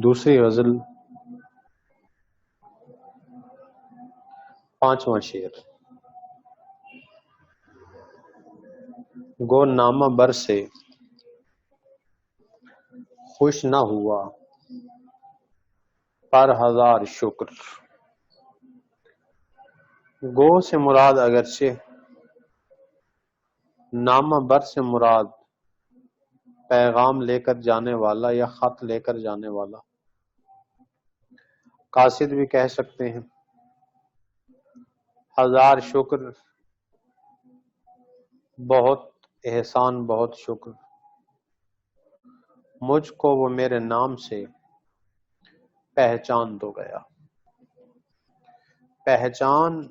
دوسری غزل، پانچواں شعر۔ گو نامہ بر سے خوش نہ ہوا پر ہزار شکر۔ گو سے مراد اگرچہ نامہ بر سے مراد پیغام لے کر جانے والا یا خط لے کر جانے والا، قاصد بھی کہہ سکتے ہیں۔ ہزار شکر، بہت احسان، بہت شکر، مجھ کو وہ میرے نام سے پہچان تو گیا۔ پہچان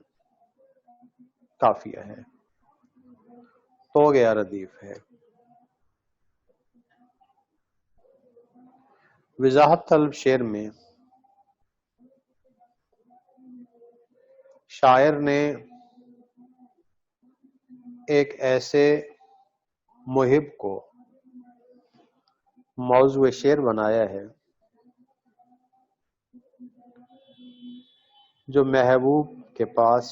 کافیہ ہے، تو گیا ردیف ہے۔ وضاحت طلب شعر میں شاعر نے ایک ایسے محب کو موضوع شعر بنایا ہے جو محبوب کے پاس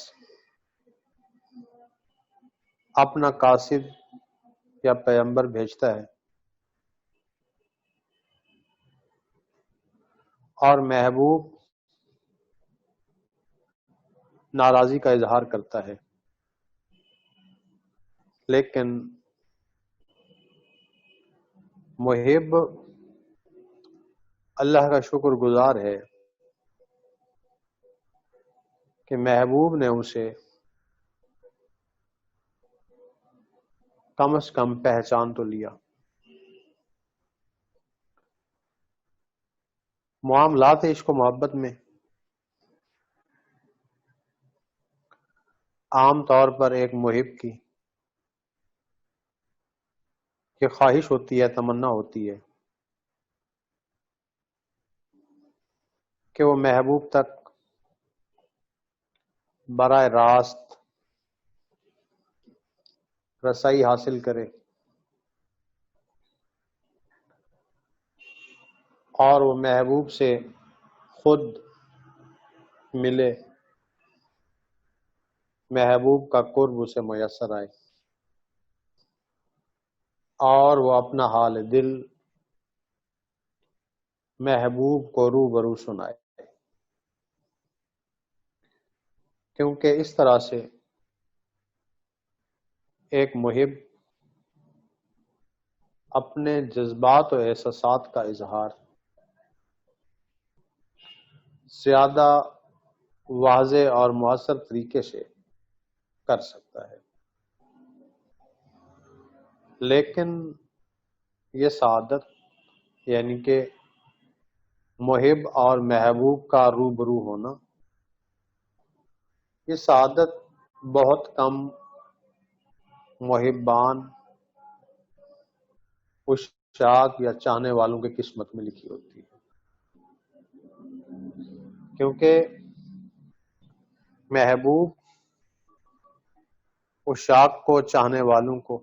اپنا قاصد یا پیغمبر بھیجتا ہے اور محبوب ناراضی کا اظہار کرتا ہے، لیکن محب اللہ کا شکر گزار ہے کہ محبوب نے اسے کم از کم پہچان تو لیا۔ معاملات عشق و محبت میں عام طور پر ایک محب کی یہ خواہش ہوتی ہے، تمنا ہوتی ہے کہ وہ محبوب تک براہ راست رسائی حاصل کرے اور وہ محبوب سے خود ملے، محبوب کا قرب اسے میسر آئے اور وہ اپنا حال دل محبوب کو روبرو سنائے، کیونکہ اس طرح سے ایک محب اپنے جذبات و احساسات کا اظہار زیادہ واضح اور مؤثر طریقے سے کر سکتا ہے۔ لیکن یہ سعادت، یعنی کہ محب اور محبوب کا روبرو ہونا، یہ سعادت بہت کم محبان، عشاق یا چاہنے والوں کی قسمت میں لکھی ہوتی ہے، کیونکہ محبوب عشاق کو، چاہنے والوں کو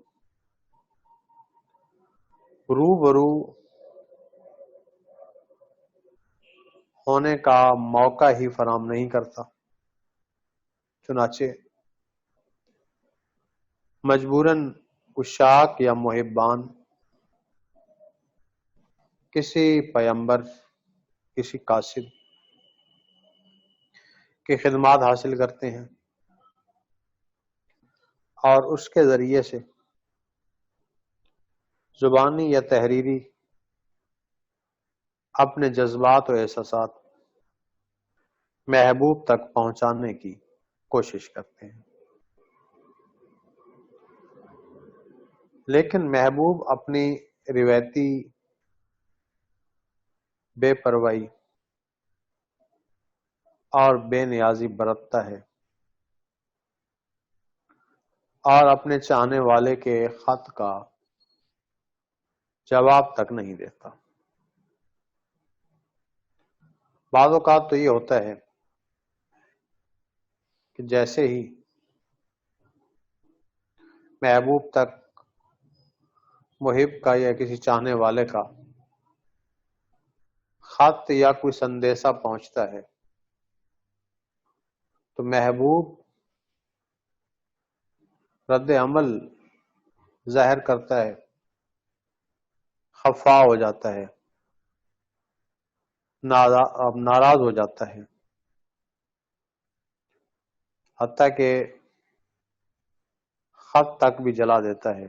روبرو ہونے کا موقع ہی فراہم نہیں کرتا، چنانچہ مجبوراً عشاق یا محبان کسی پیغمبر، کسی قاصد کی خدمات حاصل کرتے ہیں اور اس کے ذریعے سے زبانی یا تحریری اپنے جذبات و احساسات محبوب تک پہنچانے کی کوشش کرتے ہیں۔ لیکن محبوب اپنی روایتی بے پرواہی اور بے نیازی برتتا ہے اور اپنے چاہنے والے کے خط کا جواب تک نہیں دیتا۔ بعض اوقات تو یہ ہوتا ہے کہ جیسے ہی محبوب تک محب کا یا کسی چاہنے والے کا خط یا کوئی سندیسہ پہنچتا ہے تو محبوب رد عمل ظاہر کرتا ہے، خفا ہو جاتا ہے، ناراض ہو جاتا ہے، حتیٰ کہ خط تک بھی جلا دیتا ہے۔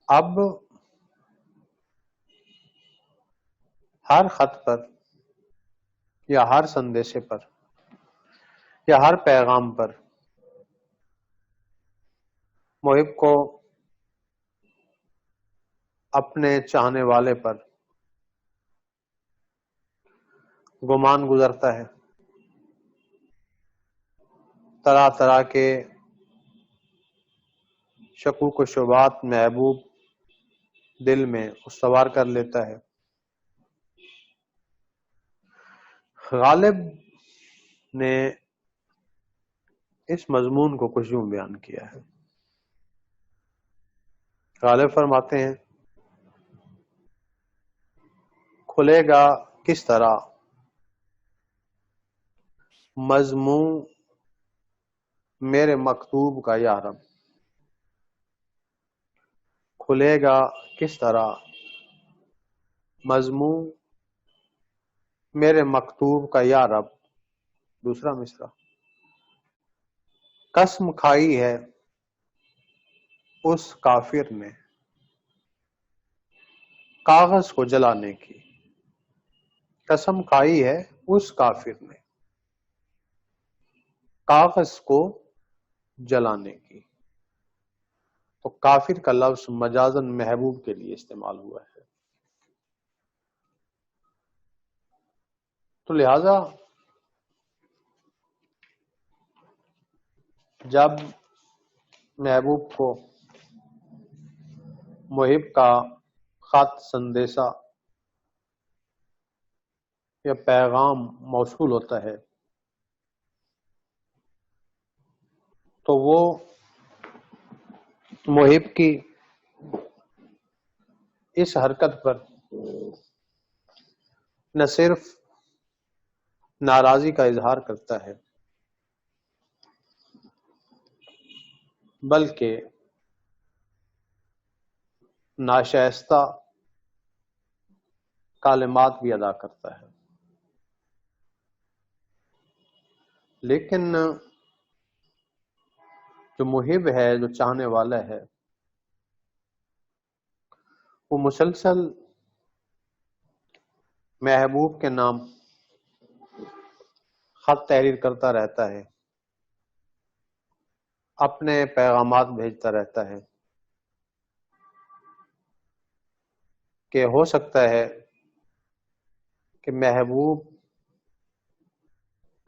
اب ہر خط پر یا ہر سندیشے پر یا ہر پیغام پر محب کو اپنے چاہنے والے پر گمان گزرتا ہے، طرح طرح کے شکوک و شبہات محبوب دل میں استوار کر لیتا ہے۔ غالب نے اس مضمون کو کچھ یوں بیان کیا ہے۔ غالب فرماتے ہیں، کھلے گا کس طرح مضمون میرے مکتوب کا یا رب، کھلے گا کس طرح مضمون میرے مکتوب کا یا رب۔ دوسرا مصرع، قسم کھائی ہے اس کافر نے کاغذ کو جلانے کی، قسم کھائی ہے اس کافر نے کاغذ کو جلانے کی۔ تو کافر کا لفظ مجازن محبوب کے لیے استعمال ہوا ہے۔ تو لہذا جب محبوب کو محب کا خط، سندیسہ یا پیغام موصول ہوتا ہے تو وہ محب کی اس حرکت پر نہ صرف ناراضی کا اظہار کرتا ہے بلکہ ناشائستہ کلمات بھی ادا کرتا ہے۔ لیکن جو محب ہے، جو چاہنے والا ہے، وہ مسلسل محبوب کے نام خط تحریر کرتا رہتا ہے، اپنے پیغامات بھیجتا رہتا ہے کہ ہو سکتا ہے کہ محبوب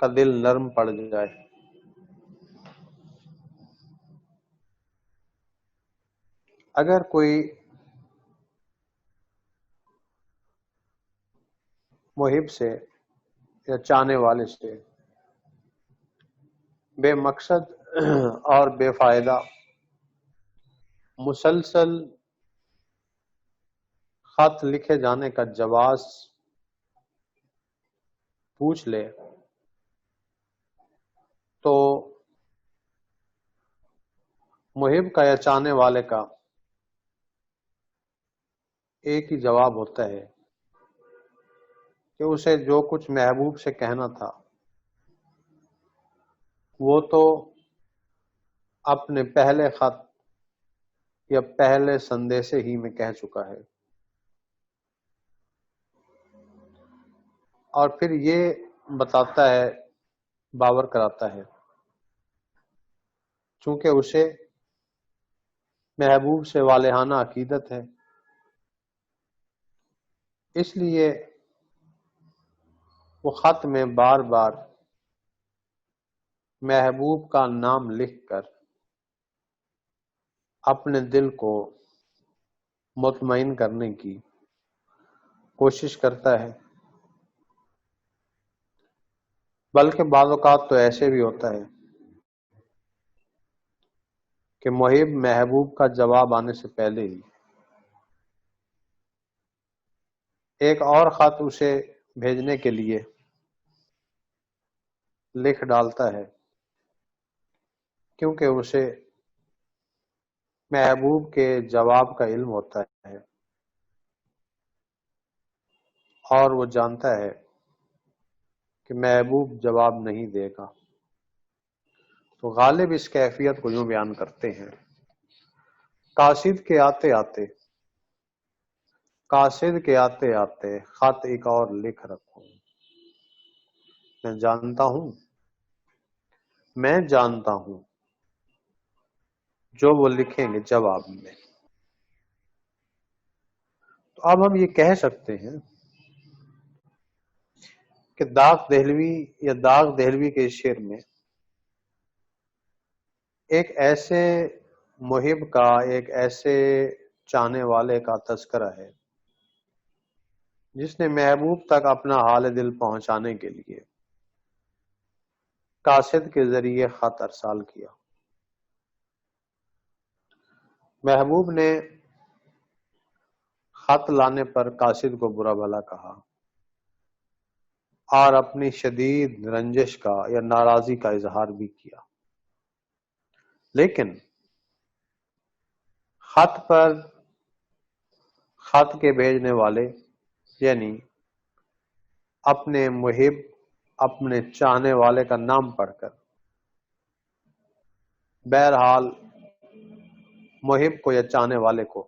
کا دل نرم پڑ جائے، اگر کوئی محب سے یا چاہنے والے سے بے مقصد اور بے فائدہ مسلسل خط لکھے جانے کا جواز پوچھ لے تو محب کا یا چاہنے والے کا ایک ہی جواب ہوتا ہے کہ اسے جو کچھ محبوب سے کہنا تھا وہ تو اپنے پہلے خط یا پہلے سندیسے ہی میں کہہ چکا ہے، اور پھر یہ بتاتا ہے، باور کراتا ہے، چونکہ اسے محبوب سے والہانہ عقیدت ہے، اس لیے وہ خط میں بار بار محبوب کا نام لکھ کر اپنے دل کو مطمئن کرنے کی کوشش کرتا ہے۔ بلکہ بعض اوقات تو ایسے بھی ہوتا ہے کہ محب محبوب کا جواب آنے سے پہلے ہی ایک اور خط اسے بھیجنے کے لیے لکھ ڈالتا ہے، کیونکہ اسے محبوب کے جواب کا علم ہوتا ہے اور وہ جانتا ہے کہ محبوب جواب نہیں دے گا۔ تو غالب اس کیفیت کو یوں بیان کرتے ہیں: قاصد کے آتے آتے، قاصد کے آتے آتے خط ایک اور لکھ رکھوں، میں جانتا ہوں، میں جانتا ہوں جو وہ لکھیں گے جواب میں۔ تو اب ہم یہ کہہ سکتے ہیں کہ داغ دہلوی یا داغ دہلوی کے اس شعر میں ایک ایسے محب کا، ایک ایسے چاہنے والے کا تذکرہ ہے جس نے محبوب تک اپنا حال دل پہنچانے کے لیے قاصد کے ذریعے خط ارسال کیا۔ محبوب نے خط لانے پر قاصد کو برا بھلا کہا اور اپنی شدید رنجش کا یا ناراضی کا اظہار بھی کیا، لیکن خط پر خط کے بھیجنے والے یعنی اپنے محب، اپنے چاہنے والے کا نام پڑھ کر بہرحال محب کو یا چاہنے والے کو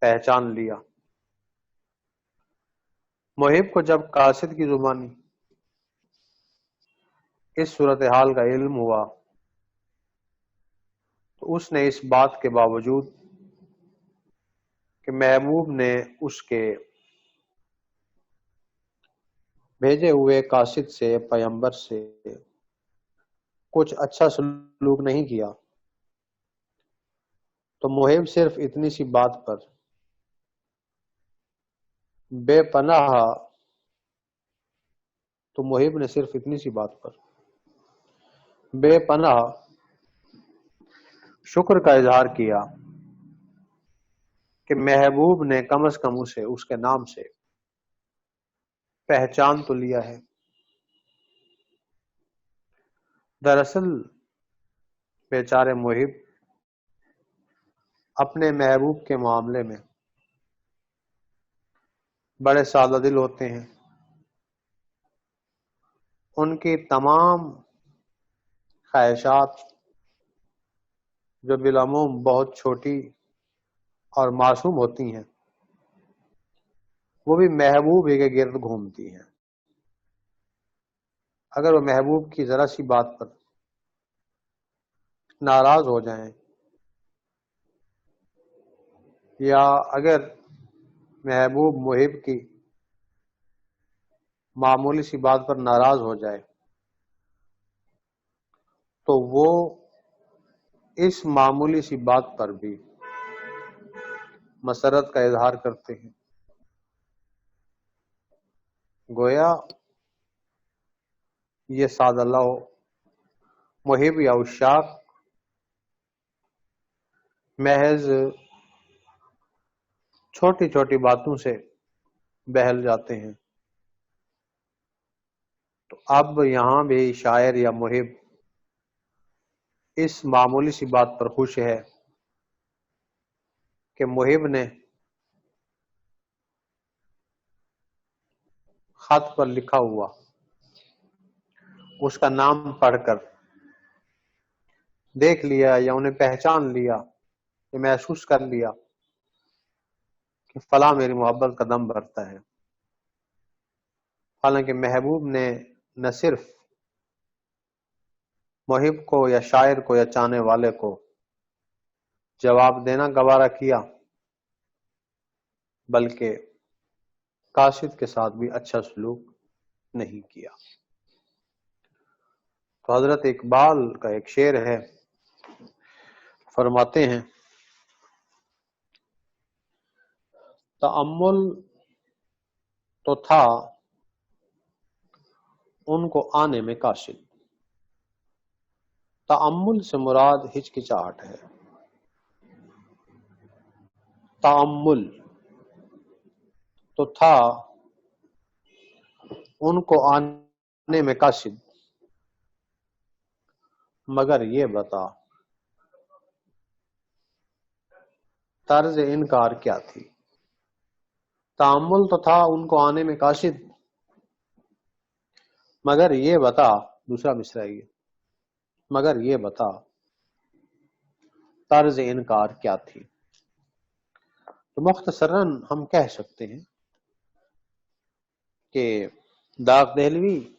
پہچان لیا۔ محب کو جب قاصد کی زبانی اس صورتحال کا علم ہوا تو اس نے اس بات کے باوجود کہ محبوب نے اس کے بھیجے ہوئے قاصد سے، پیغمبر سے کچھ اچھا سلوک نہیں کیا، تو محب صرف اتنی سی بات پر بے پناہ تو محب نے صرف اتنی سی بات پر بے پناہ شکر کا اظہار کیا کہ محبوب نے کم از کم اسے اس کے نام سے پہچان تو لیا ہے۔ دراصل بیچارے محب اپنے محبوب کے معاملے میں بڑے سادہ دل ہوتے ہیں، ان کی تمام خواہشات جو بالعموم بہت چھوٹی اور معصوم ہوتی ہیں وہ بھی محبوب ہی کے گرد گھومتی ہیں۔ اگر وہ محبوب کی ذرا سی بات پر ناراض ہو جائیں یا اگر محبوب محب کی معمولی سی بات پر ناراض ہو جائے تو وہ اس معمولی سی بات پر بھی مسرت کا اظہار کرتے ہیں، گویا یہ سادہ لو محب یا عشاق محض چھوٹی چھوٹی باتوں سے بہل جاتے ہیں۔ تو اب یہاں بھی شاعر یا محب اس معمولی سی بات پر خوش ہے کہ محب نے خط پر لکھا ہوا اس کا نام پڑھ کر دیکھ لیا یا انہیں پہچان لیا، یہ محسوس کر لیا کہ فلاں میری محبت کا دم بھرتا ہے۔ حالانکہ محبوب نے نہ صرف محب کو یا شاعر کو یا چاہنے والے کو جواب دینا گوارا کیا بلکہ قاصد کے ساتھ بھی اچھا سلوک نہیں کیا۔ تو حضرت اقبال کا ایک شعر ہے، فرماتے ہیں: تأمل تو تھا ان کو آنے میں قاصد، تأمل سے مراد ہچکچاہٹ ہے۔ تأمل تو تھا ان کو آنے میں قاصد، مگر یہ بتا طرز انکار کیا تھی۔ تأمل تو تھا ان کو آنے میں قاصد، مگر یہ بتا، دوسرا مصرع یہ، مگر یہ بتا طرز انکار کیا تھی۔ تو مختصراً ہم کہہ سکتے ہیں کہ داغ دہلوی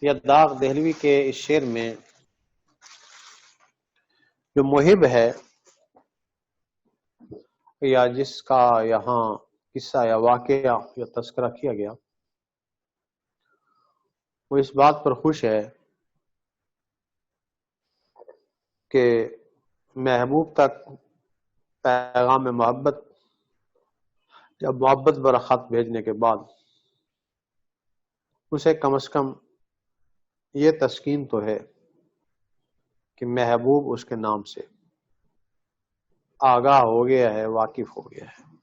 یا داغ دہلوی کے اس شعر میں جو محب ہے یا جس کا یہاں قصہ یا واقعہ یا تذکرہ کیا گیا، وہ اس بات پر خوش ہے کہ محبوب تک پیغام محبت یا محبت برا خط بھیجنے کے بعد اسے کم از کم یہ تسکین تو ہے کہ محبوب اس کے نام سے آگاہ ہو گیا ہے، واقف ہو گیا ہے۔